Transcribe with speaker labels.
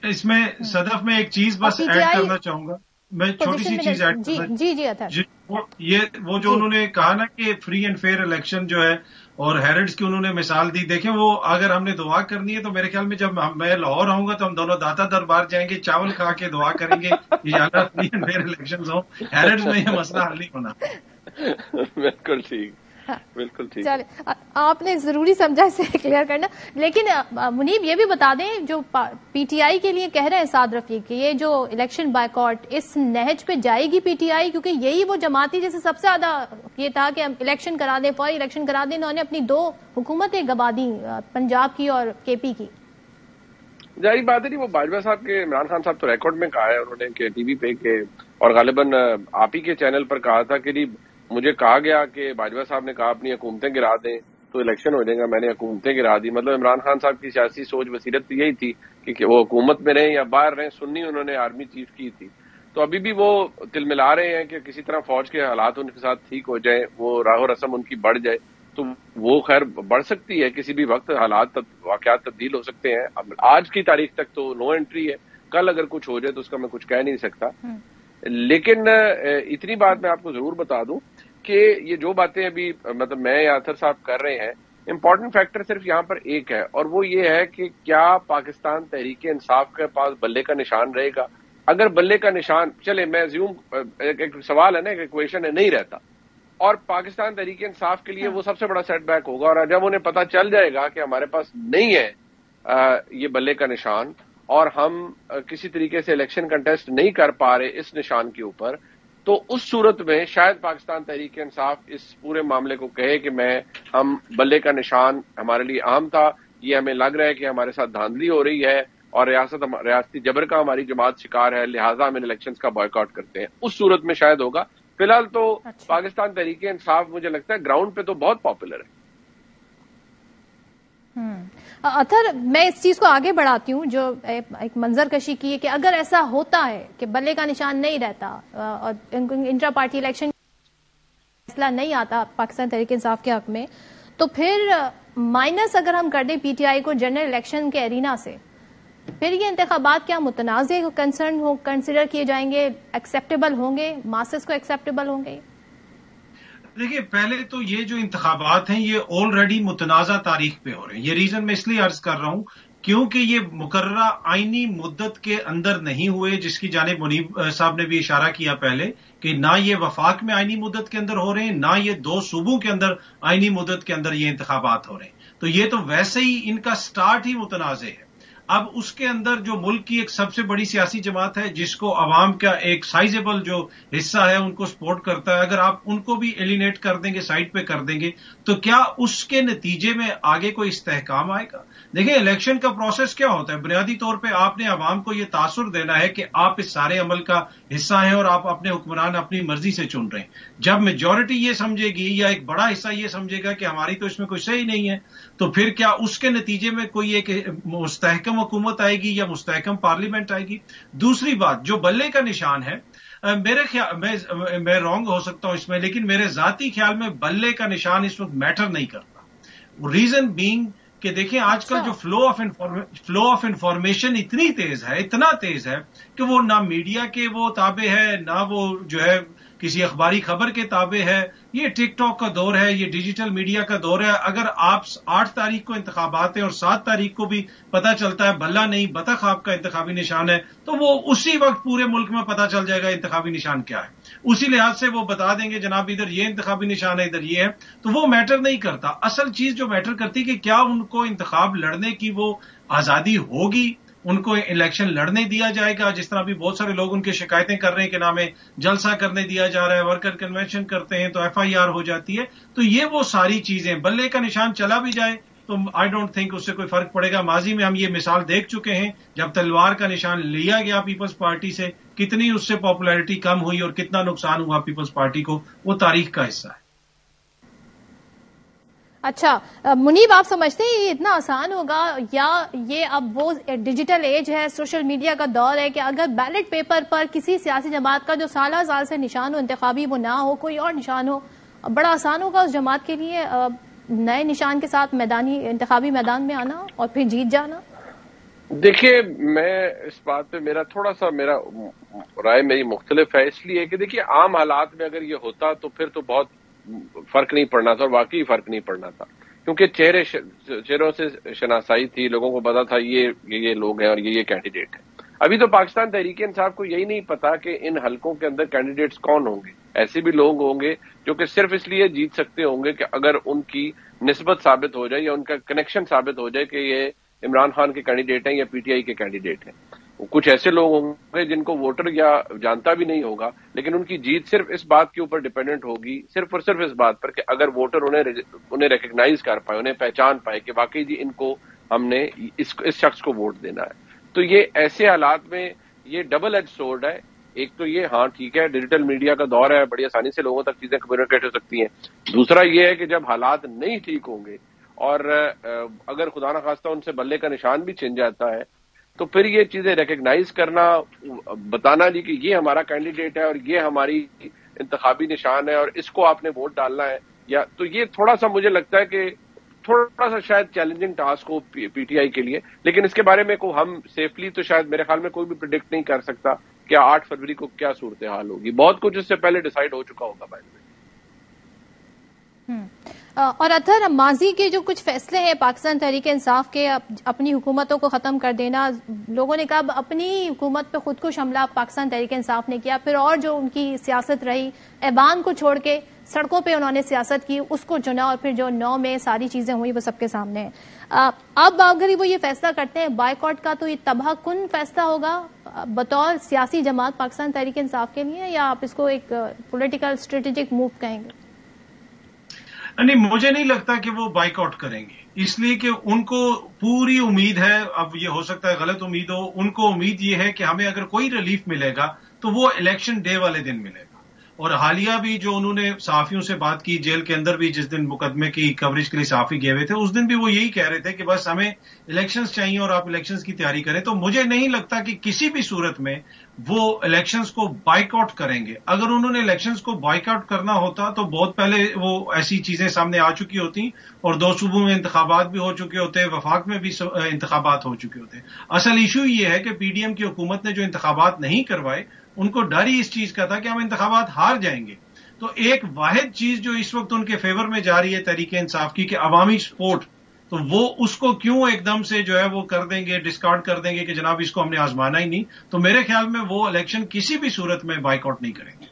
Speaker 1: इसमें सदफ में एक चीज बस ऐड करना चाहूंगा, मैं छोटी सी चीज ऐड करना।
Speaker 2: जी अतर,
Speaker 1: वो जो उन्होंने कहा ना कि फ्री एंड फेयर इलेक्शन जो है, और हेरिड्स की उन्होंने मिसाल दी। देखें, वो अगर हमने दुआ करनी है तो मेरे ख्याल में जब मैं लाहौर आऊंगा तो हम दोनों दाता दरबार जाएंगे, चावल खा के दुआ करेंगे कि अल्लाह फ्री एंड फेयर इलेक्शन हो। हेरिड्स में यह मसला हल नहीं होना।
Speaker 3: बिल्कुल ठीक, बिल्कुल ठीक।
Speaker 2: चलिए, आपने जरूरी समझा इसे क्लियर करना। लेकिन मुनीब ये भी बता दें, जो पीटीआई के लिए कह रहे हैं साद रफीक कि ये जो इलेक्शन बायकॉट, इस नहज पे जाएगी पीटीआई, क्योंकि यही वो जमात थी जैसे सबसे ज्यादा ये था कि हम इलेक्शन करा दें, फौरी इलेक्शन करा दें। इन्होंने अपनी 2 हुकूमतें गवा दी, पंजाब की और केपी की।
Speaker 3: जाहिर बात है नहीं, वो बाजवा साहब के, इमरान खान साहब तो रिकॉर्ड में कहा है उन्होंने कि टीवी पे के, और गालिबन आप ही के चैनल पर कहा था कि मुझे कहा गया कि बाजवा साहब ने कहा अपनी हुकूमतें गिरा दें तो इलेक्शन हो जाएगा, मैंने हुकूमतें गिरा दी। मतलब इमरान खान साहब की सियासी सोच बसीरत तो यही थी कि वो हुकूमत में रहें या बाहर रहें, सुन्नी उन्होंने आर्मी चीफ की थी। तो अभी भी वो तिलमिला रहे हैं कि किसी तरह फौज के हालात उनके साथ ठीक हो जाए, वो राहो रस्म उनकी बढ़ जाए। तो वो खैर बढ़ सकती है, किसी भी वक्त हालात वाकयात तब्दील हो सकते हैं। अब आज की तारीख तक तो नो एंट्री है, कल अगर कुछ हो जाए तो उसका मैं कुछ कह नहीं सकता। लेकिन इतनी बात मैं आपको जरूर बता दूं कि ये जो बातें अभी मतलब मैं या अतर साहब कर रहे हैं, इंपॉर्टेंट फैक्टर सिर्फ यहाँ पर एक है, और वो ये है कि क्या पाकिस्तान तहरीक इंसाफ के पास बल्ले का निशान रहेगा। अगर बल्ले का निशान, चले मैं एक सवाल है ना, एक इक्वेशन है, नहीं रहता, और पाकिस्तान तहरीक इंसाफ के लिए वो सबसे बड़ा सेटबैक होगा। और जब उन्हें पता चल जाएगा कि हमारे पास नहीं है ये बल्ले का निशान, और हम किसी तरीके से इलेक्शन कंटेस्ट नहीं कर पा रहे इस निशान के ऊपर, तो उस सूरत में शायद पाकिस्तान तहरीक इंसाफ इस पूरे मामले को कहे कि हम बल्ले का निशान हमारे लिए अहम था, ये हमें लग रहा है कि हमारे साथ धांधली हो रही है और रियासती जबर का हमारी जमात शिकार है, लिहाजा हम इन इलेक्शंस का बॉयकॉट करते हैं। उस सूरत में शायद होगा। फिलहाल तो पाकिस्तान तहरीक इंसाफ मुझे लगता है ग्राउंड पे तो बहुत पॉपुलर है।
Speaker 2: अतर, मैं इस चीज को आगे बढ़ाती हूँ जो एक मंजर कशी की है कि अगर ऐसा होता है कि बल्ले का निशान नहीं रहता और इंट्रा पार्टी इलेक्शन फैसला नहीं आता पाकिस्तान तहरीक इंसाफ के हक में, तो फिर माइनस अगर हम कर दें पीटीआई को जनरल इलेक्शन के एरिना से, फिर ये इंतखाबात क्या मुतनाज़े कंसिडर किए जाएंगे, एक्सेप्टेबल होंगे, मासेस को एक्सेप्टेबल होंगे?
Speaker 1: देखिए, पहले तो ये जो इंतखाबात हैं ये ऑलरेडी मुतनाज़ा तारीख पे हो रहे हैं। ये रीजन मैं इसलिए अर्ज कर रहा हूं क्योंकि ये मुकर्ररा आईनी मुद्दत के अंदर नहीं हुए, जिसकी जानिब मुनीब साहब ने भी इशारा किया पहले कि ना ये वफाक में आईनी मुद्दत के अंदर हो रहे हैं, ना ये 2 सूबों के अंदर आईनी मुद्दत के अंदर ये इंतखाबात हो रहे हैं। तो ये तो वैसे ही इनका स्टार्ट ही मुतनाज़े है। अब उसके अंदर जो मुल्क की एक सबसे बड़ी सियासी जमात है जिसको अवाम का एक साइजेबल जो हिस्सा है उनको सपोर्ट करता है, अगर आप उनको भी एलिनेट कर देंगे, साइड पे कर देंगे, तो क्या उसके नतीजे में आगे कोई इस्तेहकाम आएगा? देखिए, इलेक्शन का प्रोसेस क्या होता है, बुनियादी तौर पे आपने अवाम को यह तासुर देना है कि आप इस सारे अमल का हिस्सा हैं और आप अपने हुक्मरान अपनी मर्जी से चुन रहे हैं। जब मेजॉरिटी ये समझेगी या एक बड़ा हिस्सा ये समझेगा कि हमारी तो इसमें कोई सही नहीं है, तो फिर क्या उसके नतीजे में कोई एक मुस्तहकम हुकूमत आएगी या मुस्तहकम पार्लियामेंट आएगी? दूसरी बात, जो बल्ले का निशान है, मेरे ख्याल मैं रॉन्ग हो सकता हूं इसमें, लेकिन मेरे जाती ख्याल में बल्ले का निशान इस वक्त मैटर नहीं करता। रीजन बीइंग कि देखिए आजकल जो फ्लो ऑफ इंफॉर्मेशन इतनी तेज है, इतना तेज है कि वो ना मीडिया के वो ताबे है, ना वो जो है किसी अखबारी खबर के ताबे है। ये टिकटॉक का दौर है, ये डिजिटल मीडिया का दौर है। अगर आप 8 तारीख को इंतखाबात है और 7 तारीख को भी पता चलता है बल्ला नहीं बतख आपका इंतखाबी निशान है, तो वो उसी वक्त पूरे मुल्क में पता चल जाएगा इंतखाबी निशान क्या है। उसी लिहाज से वो बता देंगे जनाब इधर ये इंतखाबी निशान है, इधर ये है। तो वो मैटर नहीं करता। असल चीज जो मैटर करती है कि क्या उनको इंतखाब लड़ने की वो आजादी होगी, उनको इलेक्शन लड़ने दिया जाएगा, जिस तरह भी बहुत सारे लोग उनकी शिकायतें कर रहे हैं कि नामे जलसा करने दिया जा रहा है, वर्कर कन्वेंशन करते हैं तो एफआईआर हो जाती है। तो ये वो सारी चीजें, बल्ले का निशान चला भी जाए तो आई डोंट थिंक उससे कोई फर्क पड़ेगा। माजी में हम ये मिसाल देख चुके हैं, जब तलवार का निशान लिया गया पीपल्स पार्टी से, कितनी उससे पॉपुलैरिटी कम हुई और कितना नुकसान हुआ पीपल्स पार्टी को, वो तारीख का हिस्सा है।
Speaker 2: अच्छा मुनीब, आप समझते हैं ये इतना आसान होगा, या ये अब वो डिजिटल एज है, सोशल मीडिया का दौर है कि अगर बैलेट पेपर पर किसी सियासी जमात का जो साल साल से निशान हो इंतखाबी वो ना हो, कोई और निशान हो, बड़ा आसान होगा उस जमात के लिए नए निशान के साथ इंतखाबी मैदान में आना और फिर जीत जाना?
Speaker 3: دیکھیے میں اس بات پہ میرا رائے میری مختلف ہے، اس لیے کہ دیکھیے عام حالات میں اگر یہ ہوتا تو پھر تو بہت فرق نہیں پڑنا تھا، اور واقعی فرق نہیں پڑنا تھا، کیونکہ چہروں سے شناسائی تھی، لوگوں کو پتا تھا یہ لوگ ہیں اور یہ کینڈیڈیٹ ہیں۔ ابھی تو پاکستان تحریک انصاف کو یہی نہیں پتا کہ ان حلقوں کے اندر کینڈیڈیٹس کون ہوں گے۔ ایسے بھی لوگ ہوں گے جو کہ صرف اس لیے جیت سکتے ہوں گے کہ اگر ان کی نسبت ثابت ہو جائے یا ان کا کنیکشن ثابت ہو جائے کہ یہ عمران خان کے کینڈیڈیٹ ہیں یا پی ٹی آئی کے کینڈیڈیٹ ہیں۔ کچھ ایسے لوگ ہوں گے جن کو ووٹر یا جانتا بھی نہیں ہوگا، لیکن ان کی جیت صرف اس بات کے اوپر ڈیپینڈنٹ ہوگی، صرف اور صرف اس بات پر کہ اگر ووٹر انہیں ریکگنائز کر پائے، انہیں پہچان پائے کہ واقعی جی ان کو ہم نے اس شخص کو ووٹ دینا ہے۔ تو یہ ایسے حالات میں یہ ڈبل ایج سورڈ ہے۔ ایک تو یہ ہاں ٹھیک ہے، ڈیجیٹل میڈیا کا دور ہے، بڑی آسانی سے لوگوں تک چیزیں کمیونیکیٹ ہو سکتی ہیں۔ دوسرا یہ ہے کہ جب حالات نہیں ٹھیک ہوں گے اور اگر خدا نخواستہ ان سے بلے کا نشان بھی چھن جاتا ہے تو پھر یہ چیزیں ریکگنائز کرنا، بتانا جی کہ یہ ہمارا کینڈیڈیٹ ہے اور یہ ہماری انتخابی نشان ہے اور اس کو آپ نے ووٹ ڈالنا ہے، یا تو یہ تھوڑا سا مجھے لگتا ہے کہ تھوڑا سا شاید challenging task who P T I کے لیے، لیکن اس کے بارے میں ہم سیفلی تو شاید میرے خیال میں کوئی بھی پریڈکٹ نہیں کر سکتا کہ 8 فروری کو کیا صورتحال ہوگی۔ بہت کچھ اس سے پہلے ڈیسائیڈ ہو چکا ہوگا بھائی۔
Speaker 2: اور اطہر، ماضی کے جو کچھ فیصلے ہیں پاکستان تحریک انصاف کے، اپنی حکومتوں کو ختم کر دینا، لوگوں نے کہا اپنی حکومت پہ خودکش حملہ پاکستان تحریک انصاف نے کیا، پھر اور جو ان کی سیاست رہی، ایوان کو چھوڑ کے سڑکوں پہ انہوں نے سیاست کی، اس کو چنا، اور پھر جو 9 میں ساری چیزیں ہوئی وہ سب کے سامنے ہیں۔ اب اگر وہ یہ فیصلہ کرتے ہیں بائیکاٹ کا، تو یہ تباہ کن فیصلہ ہوگا بطور سیاسی جماعت پاکستان تحریک انصاف کے لیے، یا آپ اس کو ایک پولیٹیکل اسٹریٹجک موو کہیں گے؟
Speaker 1: نہیں، مجھے نہیں لگتا کہ وہ بائیک آؤٹ کریں گے، اس لیے کہ ان کو پوری امید ہے، اب یہ ہو سکتا ہے غلط امید ہو، ان کو امید یہ ہے کہ ہمیں اگر کوئی ریلیف ملے گا تو وہ الیکشن ڈے والے دن ملے گا۔ اور حالیہ بھی جو انہوں نے صحافیوں سے بات کی، جیل کے اندر بھی جس دن مقدمے کی کوریج کے لیے صحافی گئے ہوئے تھے، اس دن بھی وہ یہی کہہ رہے تھے کہ بس ہمیں الیکشنز چاہیے اور آپ الیکشنز کی تیاری کریں۔ تو مجھے نہیں لگتا کہ کسی بھی صورت میں وہ الیکشنز کو بائیک آؤٹ کریں گے۔ اگر انہوں نے الیکشنز کو بائیک آؤٹ کرنا ہوتا تو بہت پہلے وہ ایسی چیزیں سامنے آ چکی ہوتی اور 2 صوبوں میں انتخابات بھی ہو چکے ہوتے، وفاق میں بھی انتخابات ہو چکے ہوتے۔ اصل ایشو یہ ہے کہ پی ڈی ایم کی حکومت نے جو انتخابات نہیں کروائے، ان کو ڈر ہی اس چیز کا تھا کہ ہم انتخابات ہار جائیں گے۔ تو ایک واحد چیز جو اس وقت ان کے فیور میں جا رہی ہے تحریک انصاف کی، کہ عوامی سپورٹ، تو وہ اس کو کیوں ایک دم سے جو ہے وہ کر دیں گے، ڈسکارڈ کر دیں گے کہ جناب اس کو ہم نے آزمانا ہی نہیں۔ تو میرے خیال میں وہ الیکشن کسی بھی صورت میں بائیک آؤٹ نہیں کریں گے۔